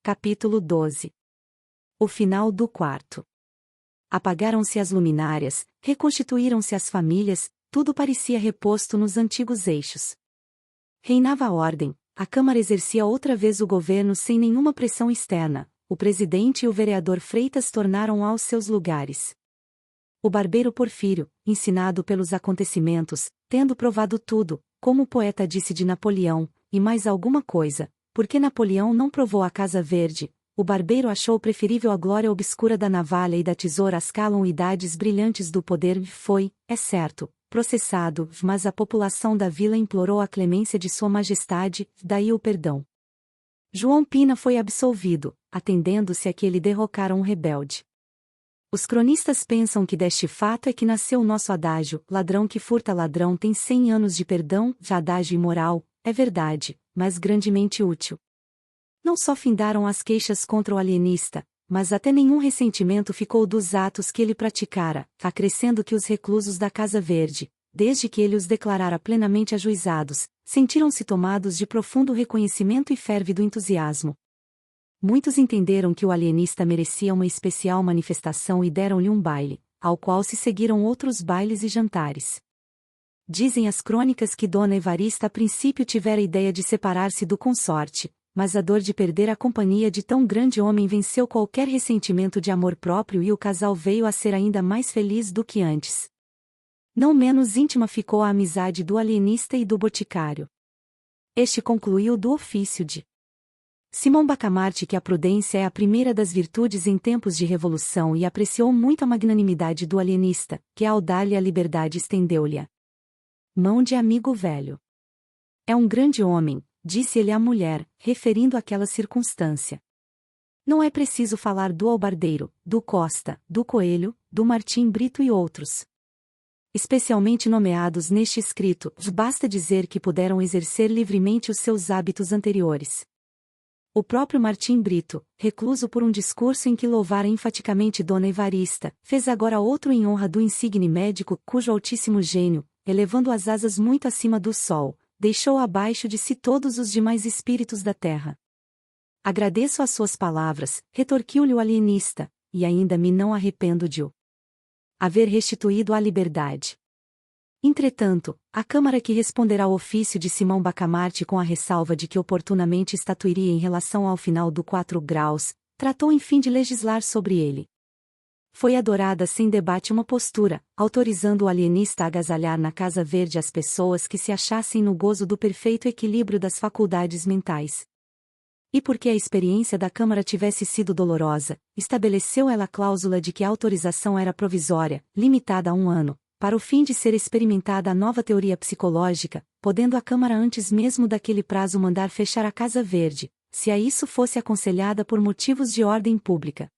Capítulo 12. O final do quarto. Apagaram-se as luminárias, reconstituíram-se as famílias, tudo parecia reposto nos antigos eixos. Reinava a ordem, a Câmara exercia outra vez o governo sem nenhuma pressão externa, o presidente e o vereador Freitas tornaram aos seus lugares. O barbeiro Porfírio, ensinado pelos acontecimentos, tendo provado tudo, como o poeta disse de Napoleão, e mais alguma coisa, porque Napoleão não provou a Casa Verde, o barbeiro achou preferível a glória obscura da navalha e da tesoura às calamidades brilhantes do poder e foi, é certo, processado, mas a população da vila implorou a clemência de Sua Majestade, daí o perdão. João Pina foi absolvido, atendendo-se a que ele derrocara um rebelde. Os cronistas pensam que deste fato é que nasceu o nosso adágio, ladrão que furta ladrão tem 100 anos de perdão, já adágio imoral, é verdade, mas grandemente útil. Não só findaram as queixas contra o alienista, mas até nenhum ressentimento ficou dos atos que ele praticara, acrescendo que os reclusos da Casa Verde, desde que ele os declarara plenamente ajuizados, sentiram-se tomados de profundo reconhecimento e férvido entusiasmo. Muitos entenderam que o alienista merecia uma especial manifestação e deram-lhe um baile, ao qual se seguiram outros bailes e jantares. Dizem as crônicas que Dona Evarista a princípio tivera a ideia de separar-se do consorte, mas a dor de perder a companhia de tão grande homem venceu qualquer ressentimento de amor próprio e o casal veio a ser ainda mais feliz do que antes. Não menos íntima ficou a amizade do alienista e do boticário. Este concluiu do ofício de Simão Bacamarte que a prudência é a primeira das virtudes em tempos de revolução e apreciou muito a magnanimidade do alienista, que ao dar-lhe a liberdade estendeu-lhe a mão de amigo velho. É um grande homem, disse ele à mulher, referindo àquela circunstância. Não é preciso falar do Albardeiro, do Costa, do Coelho, do Martim Brito e outros. Especialmente nomeados neste escrito, basta dizer que puderam exercer livremente os seus hábitos anteriores. O próprio Martim Brito, recluso por um discurso em que louvara enfaticamente Dona Evarista, fez agora outro em honra do insigne médico, cujo altíssimo gênio, elevando as asas muito acima do sol, deixou abaixo de si todos os demais espíritos da terra. Agradeço as suas palavras, retorquiu-lhe o alienista, e ainda me não arrependo de o haver restituído a liberdade. Entretanto, a Câmara que responderá ao ofício de Simão Bacamarte com a ressalva de que oportunamente estatuiria em relação ao final do 4 graus, tratou enfim de legislar sobre ele. Foi adorada sem debate uma postura, autorizando o alienista a agasalhar na Casa Verde as pessoas que se achassem no gozo do perfeito equilíbrio das faculdades mentais. E porque a experiência da Câmara tivesse sido dolorosa, estabeleceu ela a cláusula de que a autorização era provisória, limitada a 1 ano, para o fim de ser experimentada a nova teoria psicológica, podendo a Câmara antes mesmo daquele prazo mandar fechar a Casa Verde, se a isso fosse aconselhada por motivos de ordem pública.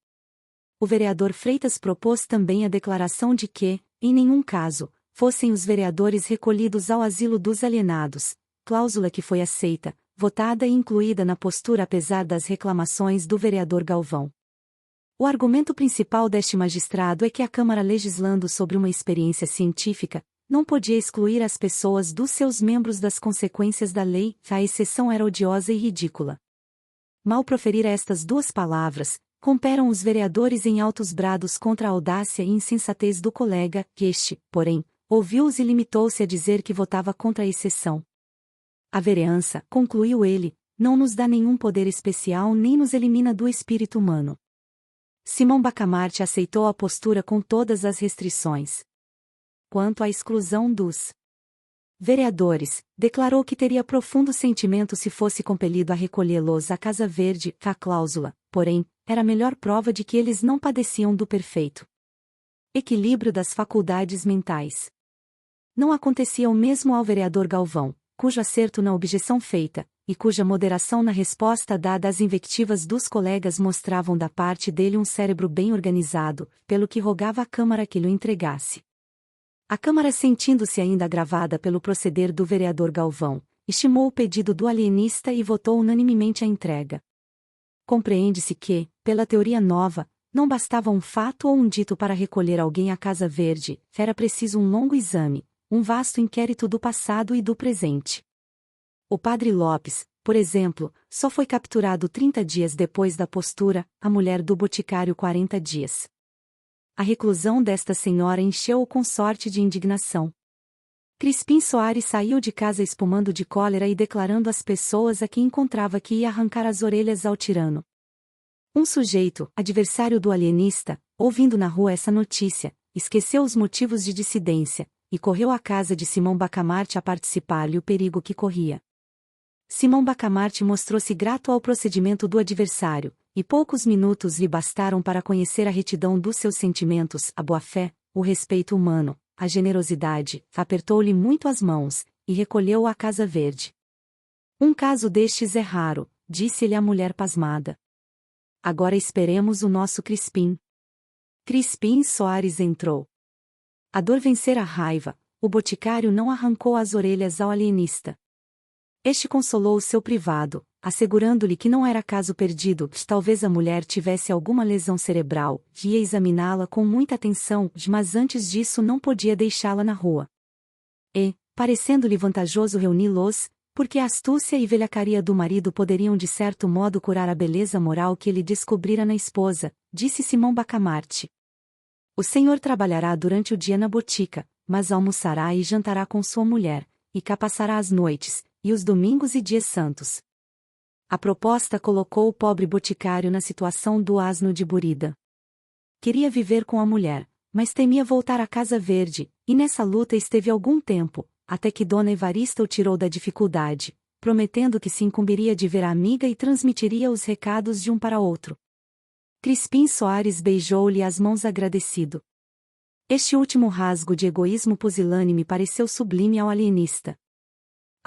O vereador Freitas propôs também a declaração de que, em nenhum caso, fossem os vereadores recolhidos ao asilo dos alienados, cláusula que foi aceita, votada e incluída na postura apesar das reclamações do vereador Galvão. O argumento principal deste magistrado é que a Câmara legislando sobre uma experiência científica, não podia excluir as pessoas dos seus membros das consequências da lei, a exceção era odiosa e ridícula. Mal proferir estas duas palavras, comperam os vereadores em altos brados contra a audácia e insensatez do colega, que este, porém, ouviu-os e limitou-se a dizer que votava contra a exceção. A vereança, concluiu ele, não nos dá nenhum poder especial nem nos elimina do espírito humano. Simão Bacamarte aceitou a postura com todas as restrições. Quanto à exclusão dos vereadores, declarou que teria profundo sentimento se fosse compelido a recolhê-los à Casa Verde, a cláusula, porém, era a melhor prova de que eles não padeciam do perfeito equilíbrio das faculdades mentais. Não acontecia o mesmo ao vereador Galvão, cujo acerto na objeção feita, e cuja moderação na resposta dada às invectivas dos colegas mostravam da parte dele um cérebro bem organizado, pelo que rogava à Câmara que lhe o entregasse. A Câmara, sentindo-se ainda agravada pelo proceder do vereador Galvão, estimou o pedido do alienista e votou unanimemente a entrega. Compreende-se que, pela teoria nova, não bastava um fato ou um dito para recolher alguém à Casa Verde, era preciso um longo exame, um vasto inquérito do passado e do presente. O padre Lopes, por exemplo, só foi capturado 30 dias depois da postura, a mulher do boticário 40 dias. A reclusão desta senhora encheu o consorte de indignação. Crispim Soares saiu de casa espumando de cólera e declarando às pessoas a quem encontrava que ia arrancar as orelhas ao tirano. Um sujeito, adversário do alienista, ouvindo na rua essa notícia, esqueceu os motivos de dissidência, e correu à casa de Simão Bacamarte a participar-lhe o perigo que corria. Simão Bacamarte mostrou-se grato ao procedimento do adversário, e poucos minutos lhe bastaram para conhecer a retidão dos seus sentimentos, a boa-fé, o respeito humano, a generosidade, apertou-lhe muito as mãos, e recolheu-o à Casa Verde. Um caso destes é raro, disse-lhe a mulher pasmada. Agora esperemos o nosso Crispim. Crispim Soares entrou. A dor vencera a raiva, o boticário não arrancou as orelhas ao alienista. Este consolou o seu privado, assegurando-lhe que não era caso perdido, que talvez a mulher tivesse alguma lesão cerebral, que ia examiná-la com muita atenção, mas antes disso não podia deixá-la na rua. E, parecendo-lhe vantajoso reuni-los, porque a astúcia e velhacaria do marido poderiam de certo modo curar a beleza moral que ele descobrira na esposa, disse Simão Bacamarte. O senhor trabalhará durante o dia na botica, mas almoçará e jantará com sua mulher, e cá passará as noites, e os domingos e dias santos. A proposta colocou o pobre boticário na situação do asno de Burida. Queria viver com a mulher, mas temia voltar à Casa Verde, e nessa luta esteve algum tempo, até que Dona Evarista o tirou da dificuldade, prometendo que se incumbiria de ver a amiga e transmitiria os recados de um para outro. Crispim Soares beijou-lhe as mãos agradecido. Este último rasgo de egoísmo pusilânime pareceu sublime ao alienista.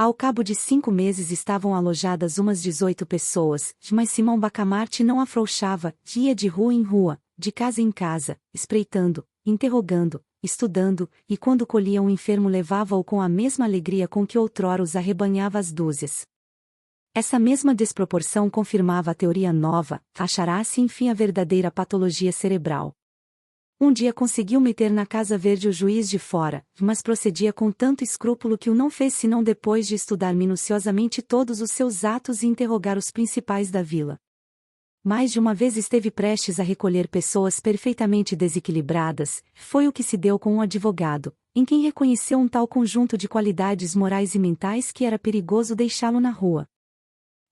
Ao cabo de 5 meses estavam alojadas umas 18 pessoas, mas Simão Bacamarte não afrouxava, ia de rua em rua, de casa em casa, espreitando, interrogando, estudando, e quando colhia um enfermo levava-o com a mesma alegria com que outrora os arrebanhava às dúzias. Essa mesma desproporção confirmava a teoria nova, achará-se enfim a verdadeira patologia cerebral. Um dia conseguiu meter na Casa Verde o juiz de fora, mas procedia com tanto escrúpulo que o não fez senão depois de estudar minuciosamente todos os seus atos e interrogar os principais da vila. Mais de uma vez esteve prestes a recolher pessoas perfeitamente desequilibradas, foi o que se deu com um advogado, em quem reconheceu um tal conjunto de qualidades morais e mentais que era perigoso deixá-lo na rua.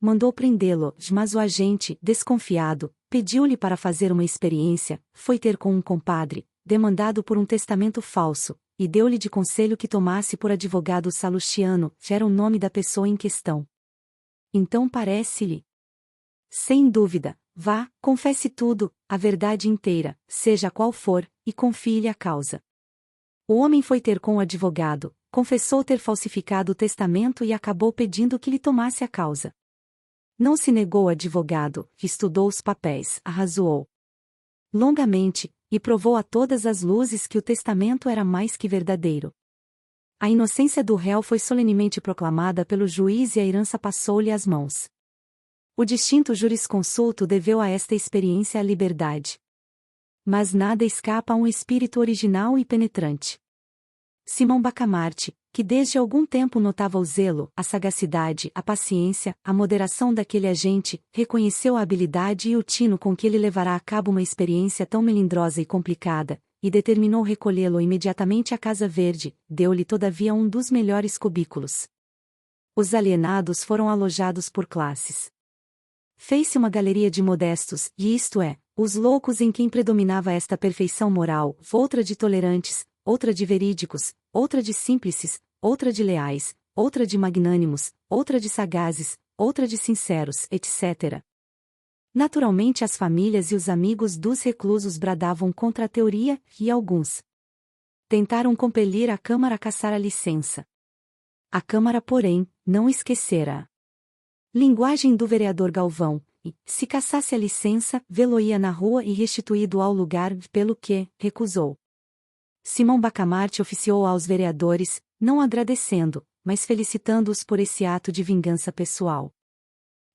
Mandou prendê-lo, mas o agente, desconfiado, pediu-lhe para fazer uma experiência, foi ter com um compadre, demandado por um testamento falso, e deu-lhe de conselho que tomasse por advogado Salustiano, que era o nome da pessoa em questão. Então parece-lhe. Sem dúvida, vá, confesse tudo, a verdade inteira, seja qual for, e confie-lhe a causa. O homem foi ter com o advogado, confessou ter falsificado o testamento e acabou pedindo que lhe tomasse a causa. Não se negou o advogado, estudou os papéis, arrazoou longamente, e provou a todas as luzes que o testamento era mais que verdadeiro. A inocência do réu foi solenemente proclamada pelo juiz e a herança passou-lhe às mãos. O distinto jurisconsulto deveu a esta experiência a liberdade. Mas nada escapa a um espírito original e penetrante. Simão Bacamarte, que desde algum tempo notava o zelo, a sagacidade, a paciência, a moderação daquele agente, reconheceu a habilidade e o tino com que ele levará a cabo uma experiência tão melindrosa e complicada, e determinou recolhê-lo imediatamente à Casa Verde, deu-lhe todavia um dos melhores cubículos. Os alienados foram alojados por classes. Fez-se uma galeria de modestos, e isto é, os loucos em quem predominava esta perfeição moral, outra de tolerantes, outra de verídicos, outra de símplices, outra de leais, outra de magnânimos, outra de sagazes, outra de sinceros, etc. Naturalmente as famílias e os amigos dos reclusos bradavam contra a teoria, e alguns tentaram compelir a Câmara a caçar a licença. A Câmara, porém, não esquecera linguagem do vereador Galvão, e, se caçasse a licença, vê-lo-ia na rua e restituído ao lugar, pelo que, recusou. Simão Bacamarte oficiou aos vereadores, não agradecendo, mas felicitando-os por esse ato de vingança pessoal.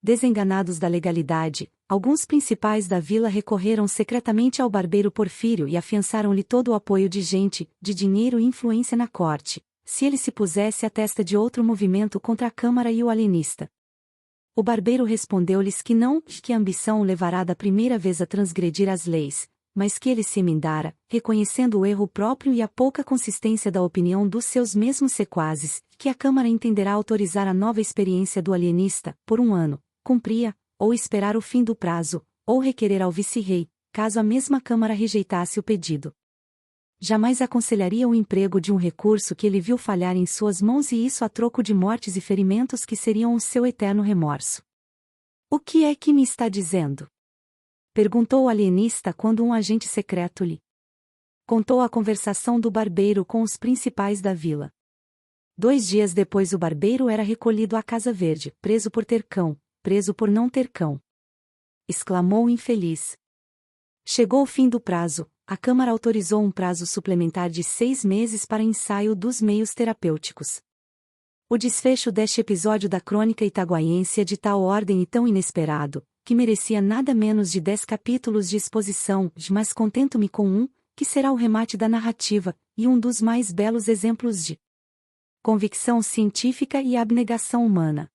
Desenganados da legalidade, alguns principais da vila recorreram secretamente ao barbeiro Porfírio e afiançaram-lhe todo o apoio de gente, de dinheiro e influência na corte, se ele se pusesse à testa de outro movimento contra a Câmara e o alienista. O barbeiro respondeu-lhes que não, que a ambição o levará da primeira vez a transgredir as leis, mas que ele se emendara, reconhecendo o erro próprio e a pouca consistência da opinião dos seus mesmos sequazes, que a Câmara entenderá autorizar a nova experiência do alienista, por 1 ano, cumpria, ou esperar o fim do prazo, ou requerer ao vice-rei, caso a mesma Câmara rejeitasse o pedido. Jamais aconselharia o emprego de um recurso que ele viu falhar em suas mãos e isso a troco de mortes e ferimentos que seriam o seu eterno remorso. O que é que me está dizendo? Perguntou o alienista quando um agente secreto lhe contou a conversação do barbeiro com os principais da vila. 2 dias depois o barbeiro era recolhido à Casa Verde, preso por ter cão, preso por não ter cão. Exclamou o infeliz. Chegou o fim do prazo. A Câmara autorizou um prazo suplementar de 6 meses para ensaio dos meios terapêuticos. O desfecho deste episódio da crônica itaguaiense é de tal ordem e tão inesperado, que merecia nada menos de 10 capítulos de exposição, mas contento-me com um, que será o remate da narrativa, e um dos mais belos exemplos de convicção científica e abnegação humana.